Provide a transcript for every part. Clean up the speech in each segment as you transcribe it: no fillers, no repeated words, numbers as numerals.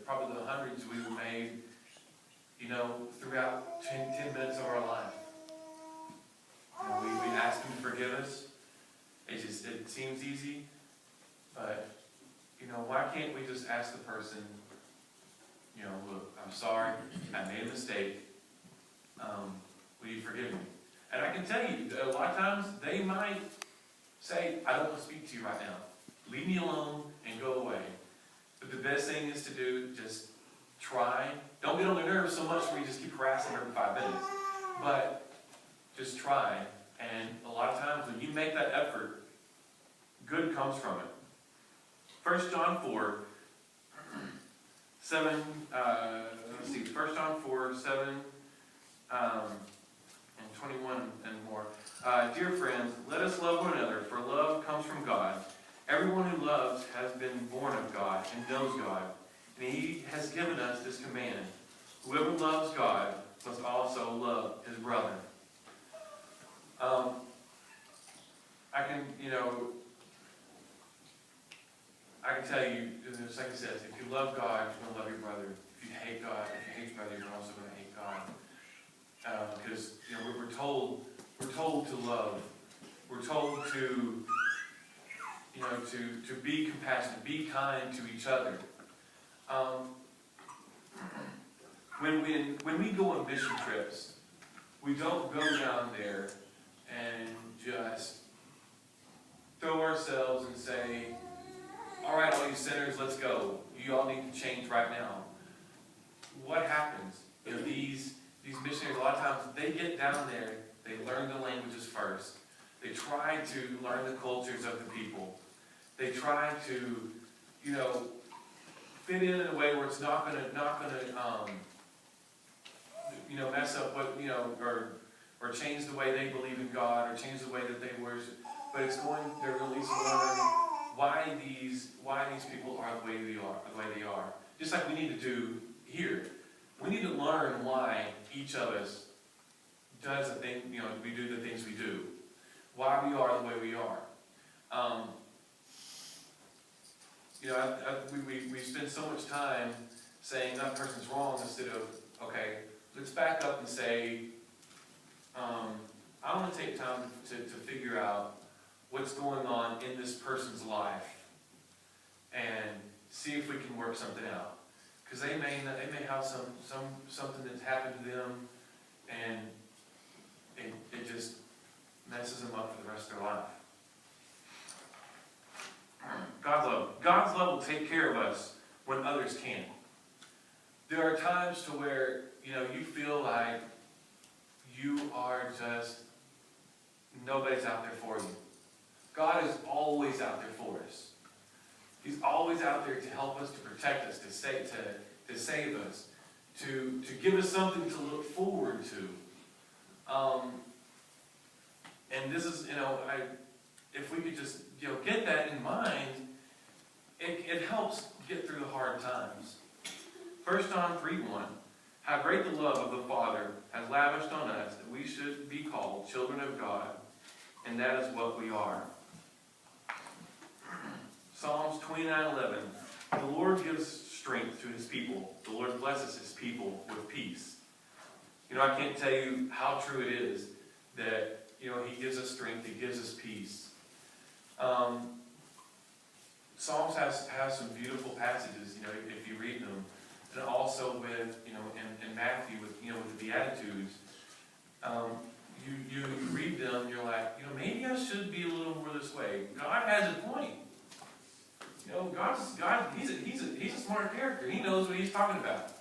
probably the hundreds we've made, throughout 10 minutes of our life. We ask Him to forgive us. It seems easy, but, why can't we just ask the person, look, I'm sorry, I made a mistake. Will you forgive me? And I can tell you, a lot of times, they might say, I don't want to speak to you right now. Leave me alone and go away. But the best thing is to do, just try. Don't get on their nerves so much where you just keep harassing them every 5 minutes. But just try. And a lot of times when you make that effort, good comes from it. 1 John 4, 7, 1 John 4, 7, and 21 and more. Dear friends, let us love one another, for love comes from God. Everyone who loves has been born of God and knows God. And He has given us this command. Whoever loves God must also love his brother. I can tell you, just like it says, if you love God, you're going to love your brother. If you hate God, if you hate your brother, you're also going to hate God. Because we're told to love. We're told to be compassionate, be kind to each other. When we go on mission trips, we don't go down there and just throw ourselves and say, all right, all you sinners, let's go. You all need to change right now. What happens? These missionaries, a lot of times, they get down there, they learn the languages first. They try to learn the cultures of the people. They try to, fit in a way where it's not gonna mess up what, or change the way they believe in God, or change the way that they worship. But they're at least learning why these people are the way they are. Just like we need to do here. We need to learn why each of us does the thing, we do the things we do. Why we are the way we are. We spend so much time saying that person's wrong instead of, okay, let's back up and say, I want to take time to figure out what's going on in this person's life and see if we can work something out. Because they may have something that's happened to them, and it just messes them up for the rest of their life. God's love will take care of us when others can't. There are times to where you feel like you are just nobody's out there for you. God is always out there for us. He's always out there to help us, to protect us, to save us, to give us something to look forward to. And this is, if we could just, get that in mind, it helps get through the hard times. 1 John 3:1, how great the love of the Father has lavished on us that we should be called children of God, and that is what we are. Psalms 29:11, the Lord gives strength to His people. The Lord blesses His people with peace. I can't tell you how true it is that, He gives us strength, He gives us peace. Psalms has some beautiful passages, if you read them. And also with, in Matthew, with the Beatitudes, you read them, you're like, maybe I should be a little more this way. God has a point. God, he's a smart character. He knows what He's talking about.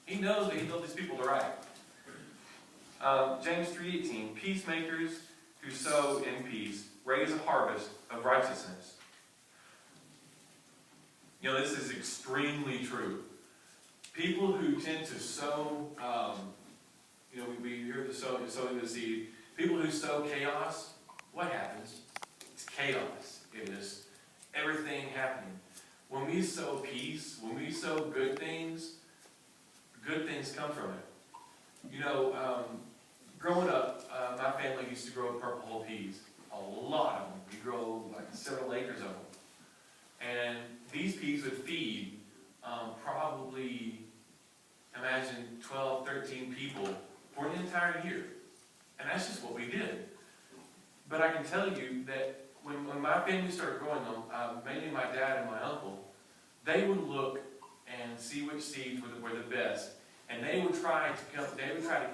He knows that He built these people to right. James 3:18, peacemakers who sow in peace raise a harvest of righteousness. This is extremely true. People who tend to sow, we hear the sowing the seed. People who sow chaos, what happens? It's chaos. It is everything happening. When we sow peace, when we sow good things come from it. Growing up, my family used to grow purple whole peas. A lot of them. We grow like several acres of them. And these peas would feed probably entire year. And that's just what we did. But I can tell you that when my family started growing up, mainly my dad and my uncle, they would look and see which seeds were the best, and they would try to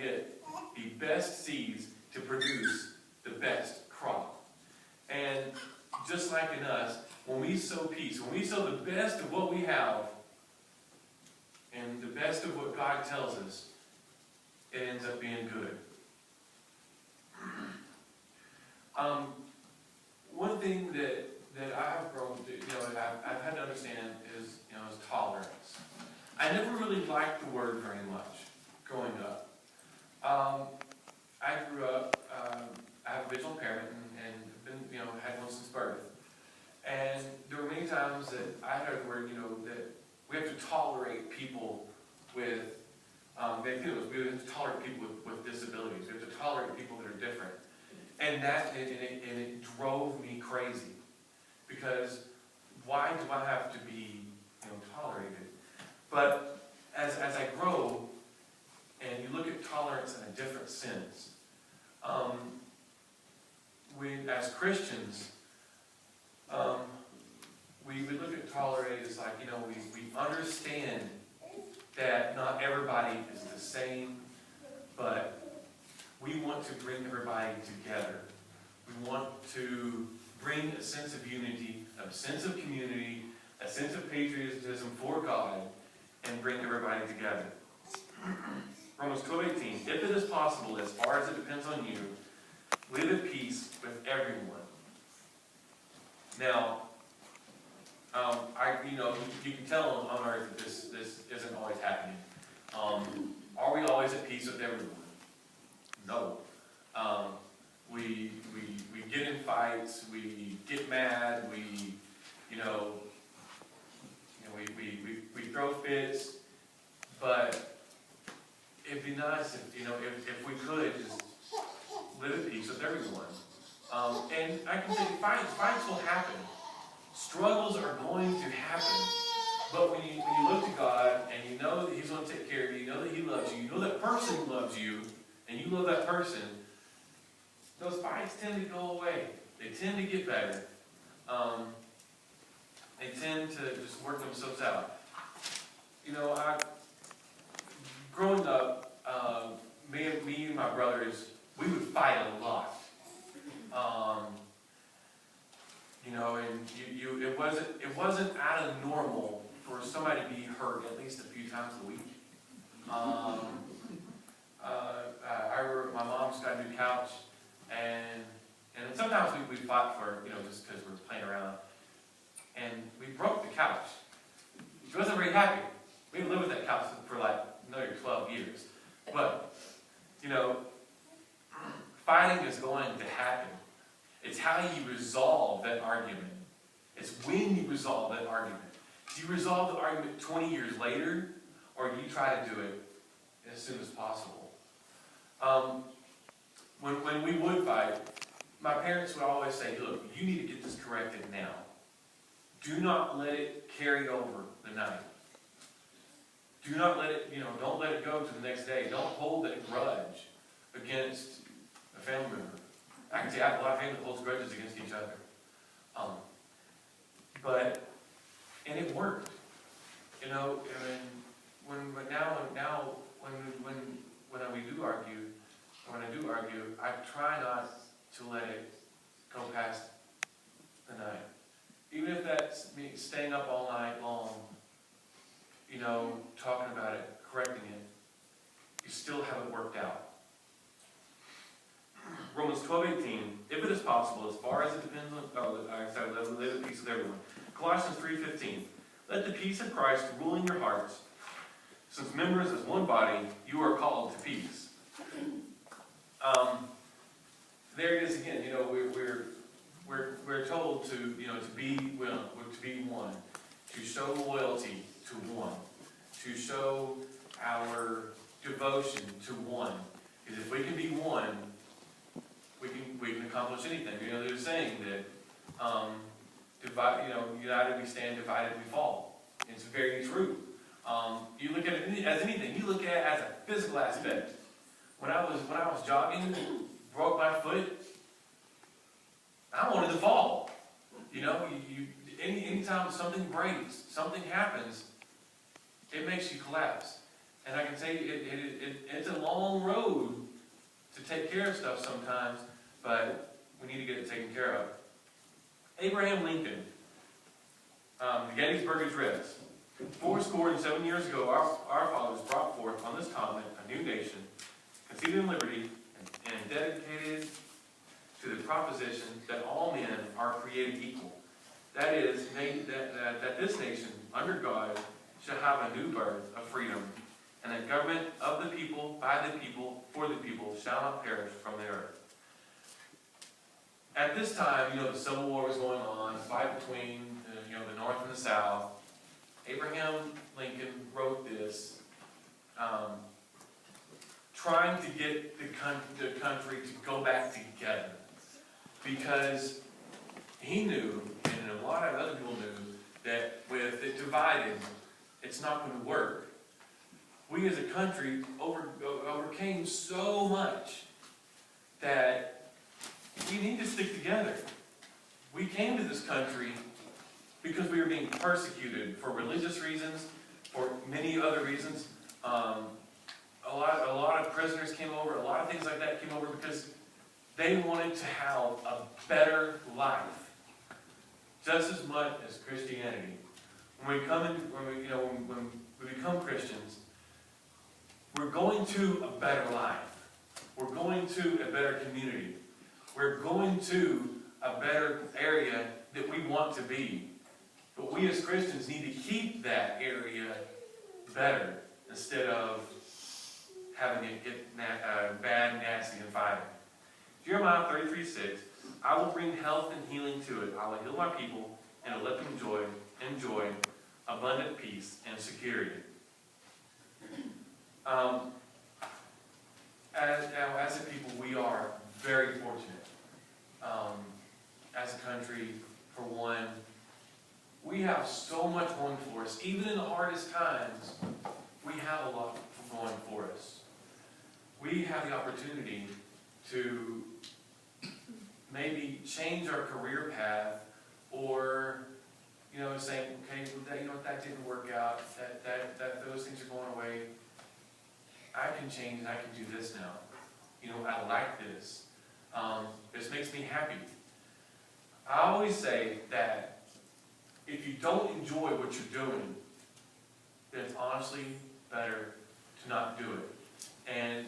get the best seeds to produce the best crop. And just like in us, when we sow peace, when we sow the best of what we have, and the best of what God tells us, it ends up being good. One thing that I have grown to, that I've had to understand is tolerance. I never really liked the word very much growing up. I grew up, I have a visual impairment and been, had one since birth. And there were many times that I heard the word, that we have to tolerate people with, we have to tolerate people with disabilities. We have to tolerate people that are different. And it drove me crazy, because why do I have to be tolerated? But as I grow, and you look at tolerance in a different sense, we as Christians, we look at tolerate as like, we understand that not everybody is the same, but we want to bring everybody together. We want to bring a sense of unity, a sense of community, a sense of patriotism for God, and bring everybody together. Romans 12:18, if it is possible, as far as it depends on you, live at peace with everyone. Now, you can tell on earth that this isn't always happening. Are we always at peace with everyone? No. We get in fights, we get mad, we throw fits, but it'd be nice if we could just live at peace with everyone. And I can say fights will happen. Struggles are going to happen. But when you look to God and you know that He's going to take care of you, you know that He loves you, you know that person loves you, and you love that person, those fights tend to go away. They tend to get better. They tend to just work themselves out. Growing up, me and my brothers, we would fight a lot. And it wasn't out of normal for somebody to be hurt at least a few times a week. I remember my mom's got a new couch, and sometimes we'd fight for, just because we were playing around. And we broke the couch. She wasn't very happy. We lived with that couch for like another 12 years. But, fighting is going to happen. It's how you resolve that argument. It's when you resolve that argument. Do you resolve the argument 20 years later, or do you try to do it as soon as possible? When we would fight, my parents would always say, look, you need to get this corrected now. Do not let it carry over the night. Do not let it, don't let it go to the next day. Don't hold that grudge against a family member. I can say I have a lot of family that holds grudges against each other. And it worked. When I do argue, I try not to let it go past the night. Even if that's me staying up all night long, talking about it, correcting it, you still haven't worked out. Romans 12:18, if it is possible, as far as it depends on, live at peace with everyone. Colossians 3:15, let the peace of Christ rule in your hearts. Since members as one body, you are called to peace. There it is again. We're told to be one, to show loyalty to one, to show our devotion to one. Because if we can be one, we can accomplish anything. They're saying that united we stand, divided we fall. It's very true. You look at it as anything. You look at it as a physical aspect. when I was jogging, broke my foot, I wanted to fall. You know, anytime something breaks, something happens, it makes you collapse. And I can tell you, it's a long road to take care of stuff sometimes, but we need to get it taken care of. Abraham Lincoln, the Gettysburg Address. 77 years ago, our fathers brought forth on this continent a new nation, conceived in liberty and dedicated to the proposition that all men are created equal. That is, that this nation, under God, shall have a new birth of freedom, and a government of the people, by the people, for the people, shall not perish from the earth. At this time, the Civil War was going on, fight between the North and the South. Abraham Lincoln wrote this, trying to get the country to go back together, because he knew, and a lot of other people knew, that with it divided, it's not going to work. We as a country overcame so much that we need to stick together. We came to this country because we were being persecuted for religious reasons, for many other reasons. A lot of prisoners came over, a lot of things like that came over because they wanted to have a better life, just as much as Christianity. When we become Christians, we're going to a better life. We're going to a better community. We're going to a better area that we want to be. But we as Christians need to keep that area better instead of having it get bad, nasty, and violent. Jeremiah 33:6, I will bring health and healing to it. I will heal my people and will let them enjoy abundant peace and security. As a people, we are very fortunate. As a country, for one, we have so much going for us. Even in the hardest times, we have a lot going for us. We have the opportunity to maybe change our career path, or saying, okay, that didn't work out, that those things are going away. I can change and I can do this now. I like this. This makes me happy. I always say that if you don't enjoy what you're doing, then it's honestly better to not do it. And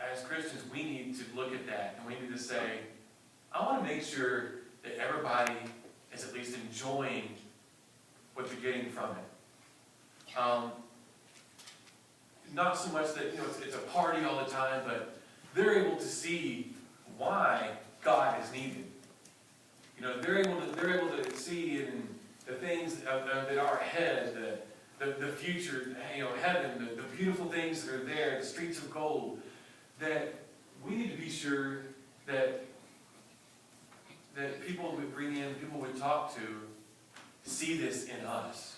as Christians, we need to look at that and we need to say, I want to make sure that everybody is at least enjoying what you're getting from it. Not so much that it's a party all the time, but they're able to see why God is needed. They're able to see in the things that are ahead, the future, heaven, the beautiful things that are there, the streets of gold. That we need to be sure that people we bring in, people we talk to, see this in us.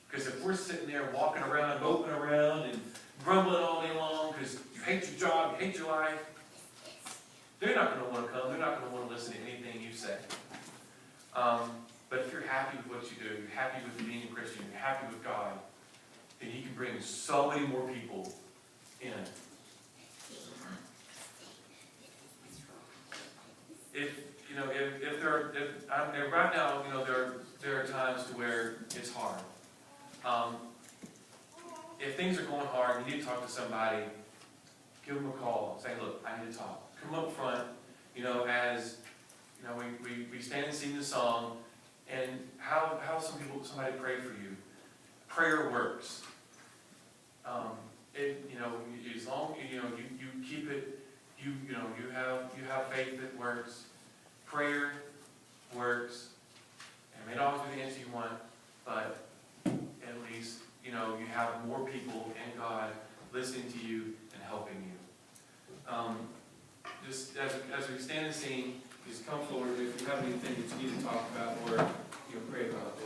Because if we're sitting there walking around, moping around, and grumbling all day long because you hate your job, you hate your life, they're not going to want to come. They're not going to want to listen to anything you say. But if you're happy with what you do, you're happy with being a Christian, you're happy with God, then you can bring so many more people in. Right now, there are times to where it's hard. If things are going hard, you need to talk to somebody. Give them a call. Say, look, I need to talk. Come up front. As we stand and sing the song, and how somebody pray for you. Prayer works. As long you keep it, you have faith that works. Prayer works. It may not always be the answer you want, but at least you have more people and God listening to you and helping you. Just as we stand and sing, just come forward if you have anything that you need to talk about or pray about.